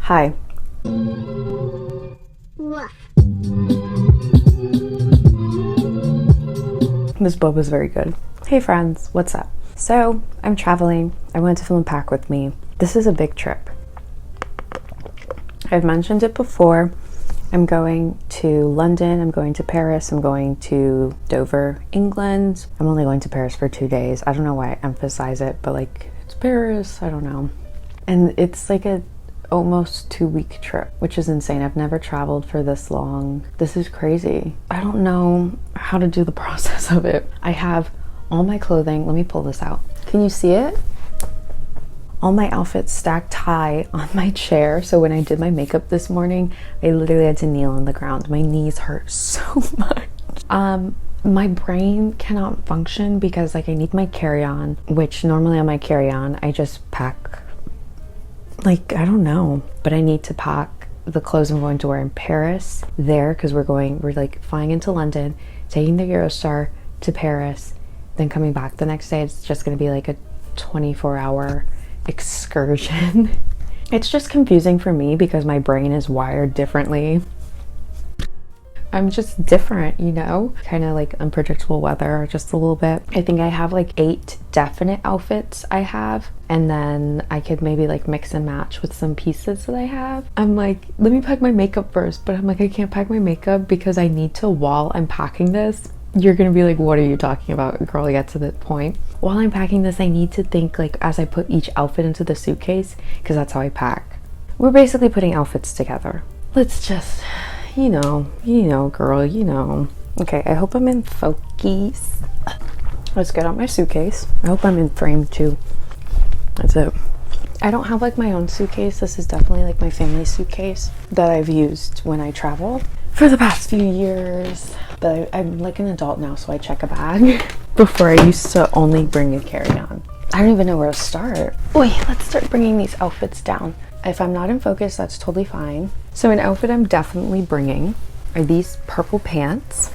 Hi. This boba is very good. Hey friends, what's up? So, I'm traveling. I wanted to film a pack with me. This is a big trip. I've mentioned it before. I'm going to London, I'm going to Paris, I'm going to Dover, England. I'm only going to Paris for 2 days. I don't know why I emphasize it, but like, it's Paris, I don't know. And it's like a almost 2-week trip, which is insane. I've never traveled for this long. This is crazy. I don't know how to do the process of it. I have all my clothing. Let me pull this out. Can you see it? All my outfits stacked high on my chair. So when I did my makeup this morning, I literally had to kneel on the ground. My knees hurt so much. My brain cannot function because like I need my carry-on, which normally on my carry-on, I just pack like, I don't know, but I need to pack the clothes I'm going to wear in Paris there because we're like flying into London, taking the Eurostar to Paris, then coming back the next day. It's just going to be like a 24-hour excursion. It's just confusing for me because my brain is wired differently. I'm just different, you know? Kind of like unpredictable weather, just a little bit. I think I have like 8 definite outfits I have, and then I could maybe like mix and match with some pieces that I have. I'm like, let me pack my makeup first, but I'm like, I can't pack my makeup because I need to, while I'm packing this, you're gonna be like, what are you talking about, girl? Get to the point. While I'm packing this, I need to think like as I put each outfit into the suitcase, because that's how I pack. We're basically putting outfits together. Let's just, you know, girl, you know. Okay, I hope I'm in focus. Let's get out my suitcase. I hope I'm in frame too. That's it. I don't have like my own suitcase. This is definitely like my family suitcase that I've used when I travel for the past few years. But I'm like an adult now, so I check a bag. Before I used to only bring a carry-on. I don't even know where to start. Wait, let's start bringing these outfits down. If I'm not in focus, that's totally fine. So an outfit I'm definitely bringing are these purple pants.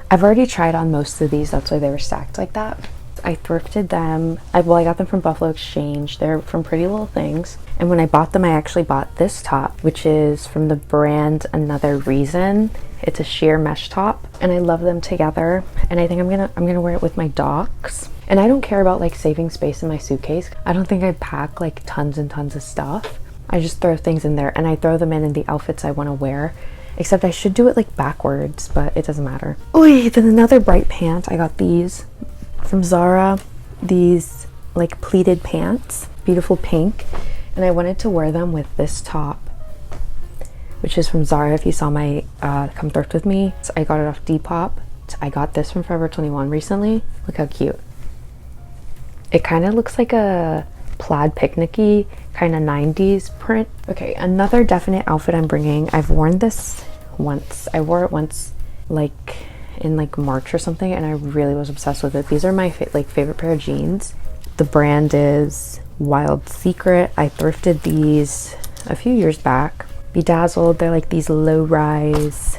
I've already tried on most of these, that's why they were stacked like that. I thrifted them. I got them from Buffalo Exchange. They're from Pretty Little Things. And when I bought them, I actually bought this top, which is from the brand Another Reason. It's a sheer mesh top, and I love them together. And I think I'm gonna wear it with my docs. And I don't care about like saving space in my suitcase. I don't think I pack like tons and tons of stuff. I just throw things in there, and I throw them in the outfits I want to wear. Except I should do it like backwards, but it doesn't matter. Oh, then another bright pant. I got these from Zara. These like pleated pants, beautiful pink. And I wanted to wear them with this top, which is from Zara. If you saw my Come Thrift With Me. So I got it off Depop. I got this from Forever 21 recently. Look how cute. It kind of looks like a plaid picnic-y kind of 90s print. Okay, another definite outfit I'm bringing. I've worn this once. I wore it once like in like March or something, and I really was obsessed with it. These are my favorite pair of jeans. The brand is Wild Secret. I thrifted these a few years back. Bedazzled. They're like these low-rise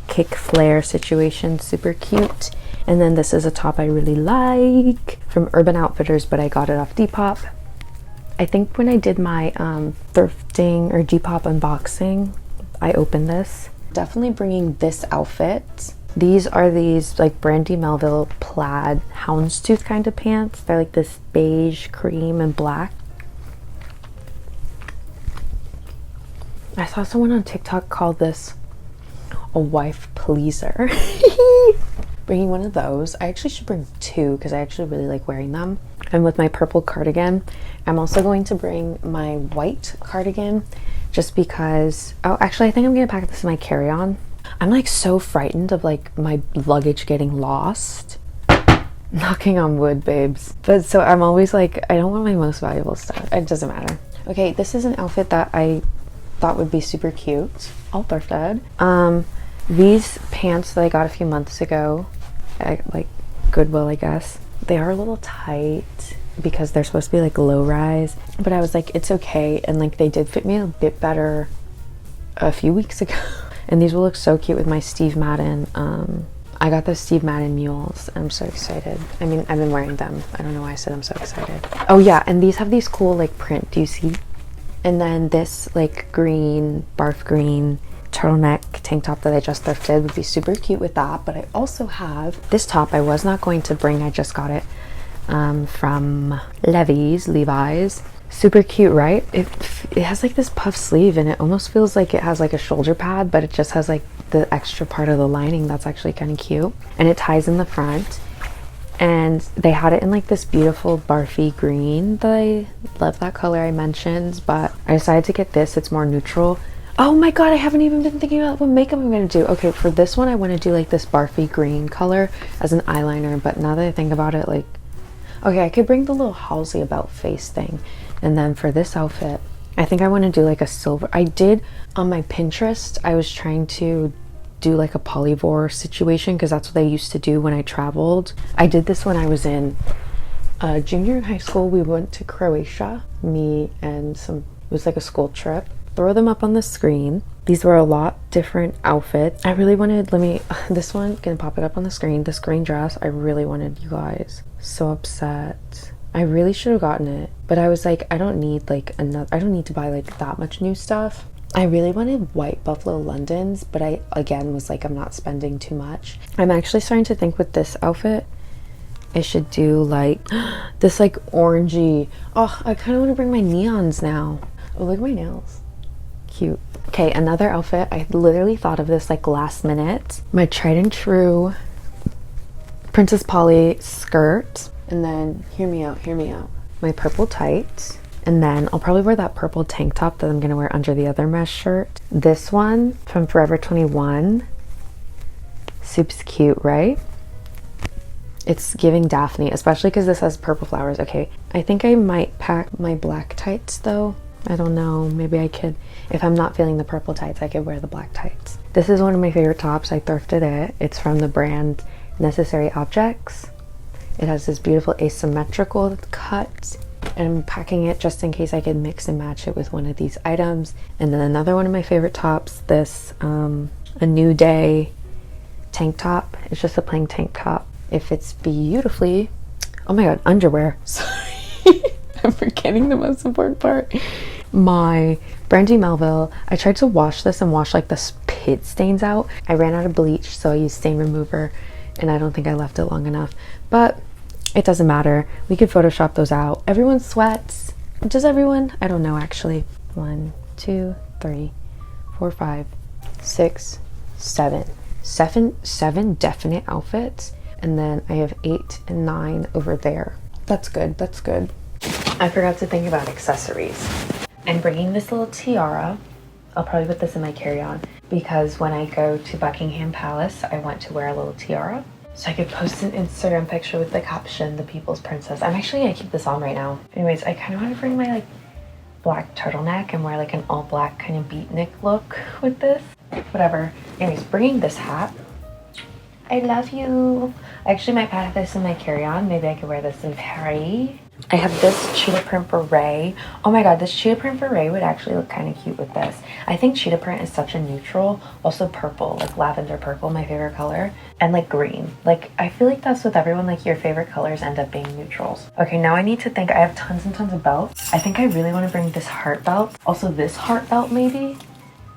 kick flare situations, super cute. And then this is a top I really like from Urban Outfitters, but I got it off Depop. I think when I did my thrifting or Depop unboxing, I opened this. Definitely bringing this outfit. These are these like Brandy Melville plaid houndstooth kind of pants. They're like this beige, cream, and black. I saw someone on TikTok call this a wife pleaser. Bringing one of those. I actually should bring 2 because I actually really like wearing them. And with my purple cardigan, I'm also going to bring my white cardigan just because, oh, actually I think I'm gonna pack this in my carry-on. I'm like so frightened of like my luggage getting lost. Knocking on wood, babes. But so I'm always like, I don't want my most valuable stuff. It doesn't matter. Okay, this is an outfit that I thought would be super cute. All thrifted. These pants that I got a few months ago, like Goodwill, I guess. They are a little tight because they're supposed to be like low rise, but I was like, it's okay. And like they did fit me a bit better a few weeks ago. And these will look so cute with my Steve Madden. I got the Steve Madden mules. I'm so excited. I mean, I've been wearing them. I don't know why I said I'm so excited. Oh yeah, and these have these cool like print. Do you see? And then this like green, barf green turtleneck tank top that I just thrifted would be super cute with that. But I also have this top I was not going to bring. I just got it from Levi's. Super cute, right? It has like this puff sleeve and it almost feels like it has like a shoulder pad, but it just has like the extra part of the lining that's actually kind of cute. And it ties in the front. And they had it in like this beautiful barfy green that I love, that color I mentioned, but I decided to get this. It's more neutral. Oh my god, I haven't even been thinking about what makeup I'm gonna do. Okay, for this one I want to do like this barfy green color as an eyeliner, but now that I think about it, like, okay, I could bring the little Halsey about face thing. And then for this outfit, I think I want to do like a silver. I did on my Pinterest, I was trying to do like a polyvore situation because that's what I used to do when I traveled. I did this when I was in junior in high school. We went to Croatia, me and it was like a school trip. Throw them up on the screen. These were a lot different outfits. I really wanted, this one, gonna pop it up on the screen. This green dress, I really wanted, you guys. So upset. I really should have gotten it, but I was like, I don't need to buy like that much new stuff. I really wanted white Buffalo Londons, but I again was like, I'm not spending too much. I'm actually starting to think with this outfit, I should do like this like orangey. Oh, I kind of want to bring my neons now. Oh, look at my nails. Cute. Okay, another outfit. I literally thought of this like last minute. My tried and true Princess Polly skirt. And then, hear me out. My purple tights. And then I'll probably wear that purple tank top that I'm going to wear under the other mesh shirt. This one from Forever 21. Soup's cute, right? It's giving Daphne, especially because this has purple flowers. Okay, I think I might pack my black tights though. I don't know, maybe I could, if I'm not feeling the purple tights, I could wear the black tights. This is one of my favorite tops. I thrifted it. It's from the brand Necessary Objects. It has this beautiful asymmetrical cut. And I'm packing it just in case I could mix and match it with one of these items. And then another one of my favorite tops, this a New Day tank top. It's just a plain tank top. It fits beautifully. Oh my god, underwear. Sorry, I'm forgetting the most important part. My Brandy Melville, I tried to wash this and wash like the spit stains out. I ran out of bleach, so I used stain remover, and I don't think I left it long enough. But it doesn't matter. We could Photoshop those out. Everyone sweats. Does everyone? I don't know actually. 1, 2, 3, 4, 5, 6, 7. Seven definite outfits. And then I have 8 and 9 over there. That's good. That's good. I forgot to think about accessories. I'm bringing this little tiara. I'll probably put this in my carry-on because when I go to Buckingham Palace, I want to wear a little tiara. So I could post an Instagram picture with the caption, "The People's Princess." I'm actually gonna keep this on right now. Anyways, I kind of want to bring my like black turtleneck and wear like an all black kind of beatnik look with this. Whatever. Anyways, bringing this hat. I love you. I actually might pack this in my carry-on. Maybe I could wear this in Paris. I have this cheetah print beret. Oh my god, this cheetah print beret would actually look kind of cute with this. I think cheetah print is such a neutral. Also purple, like lavender purple, my favorite color. And like green. Like, I feel like that's with everyone, like your favorite colors end up being neutrals. Okay, now I need to think. I have tons and tons of belts. I think I really want to bring this heart belt. Also this heart belt maybe.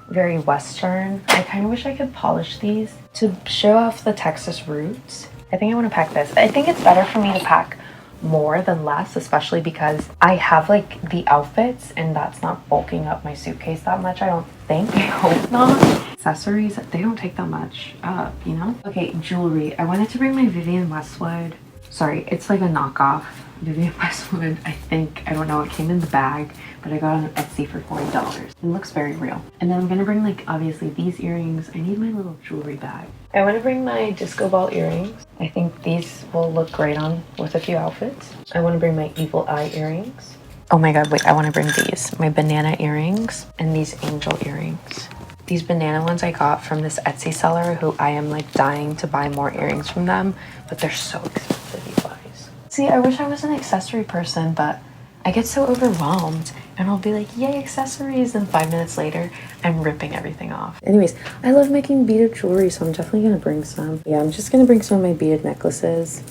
Very Western. I kind of wish I could polish these to show off the Texas roots. I think I want to pack this. I think it's better for me to pack more than less, especially because I have like the outfits and that's not bulking up my suitcase that much. I don't think. I hope not. Accessories, they don't take that much up, you know? Okay, jewelry. I wanted to bring my Vivienne Westwood. Sorry, it's like a knockoff Vivienne Westwood, I think. I don't know, it came in the bag, but I got it on Etsy for $40. It looks very real. And then I'm gonna bring like obviously these earrings. I need my little jewelry bag. I want to bring my disco ball earrings. I think these will look great on with a few outfits. I want to bring my evil eye earrings. Oh my god, wait, I want to bring these. My banana earrings and these angel earrings. These banana ones I got from this Etsy seller who I am like dying to buy more earrings from them, but they're so expensive, you guys. See, I wish I was an accessory person, but I get so overwhelmed and I'll be like, yay, accessories, and 5 minutes later, I'm ripping everything off. Anyways, I love making beaded jewelry, so I'm definitely gonna bring some. Yeah, I'm just gonna bring some of my beaded necklaces.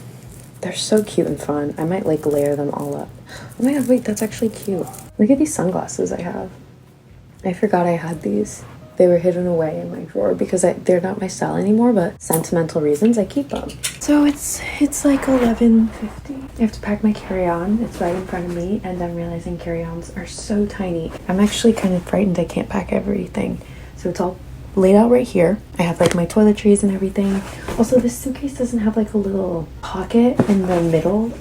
They're so cute and fun. I might like layer them all up. Oh my god, wait, that's actually cute. Look at these sunglasses I have. I forgot I had these. They were hidden away in my drawer because they're not my style anymore, but sentimental reasons, I keep them. So it's like 11:50. I have to pack my carry-on. It's right in front of me, and I'm realizing carry-ons are so tiny. I'm actually kind of frightened I can't pack everything. So it's all laid out right here. I have like my toiletries and everything. Also, this suitcase doesn't have like a little pocket in the middle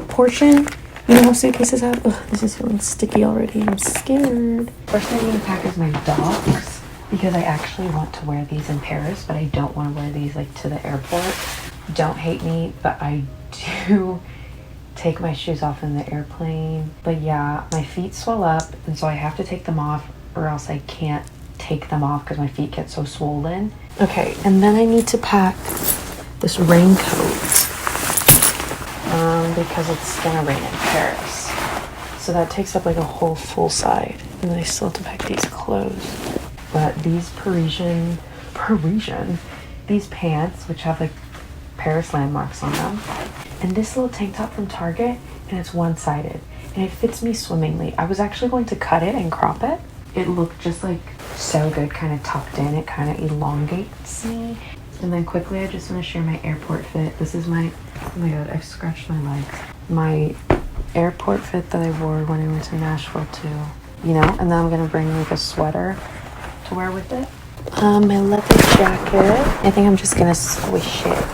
portion. You know how suitcases have? Ugh, this is feeling sticky already. I'm scared. First thing I'm gonna pack is my dogs because I actually want to wear these in Paris, but I don't want to wear these like to the airport. Don't hate me, but I do take my shoes off in the airplane. But yeah, my feet swell up, and so I have to take them off or else I can't take them off because my feet get so swollen. Okay, and then I need to pack this raincoat because it's gonna rain in Paris. So that takes up like a whole full side. And then I still have to pack these clothes. But these these pants, which have like Paris landmarks on them, and this little tank top from Target, and it's one-sided, and it fits me swimmingly. I was actually going to cut it and crop it. It looked just like so good, kind of tucked in. It kind of elongates me. And then quickly, I just want to share my airport fit. This is my, oh my god, I've scratched my legs. My airport fit that I wore when I went to Nashville too. You know, and then I'm gonna bring like a sweater to wear with it. My leather jacket. I think I'm just gonna squish it.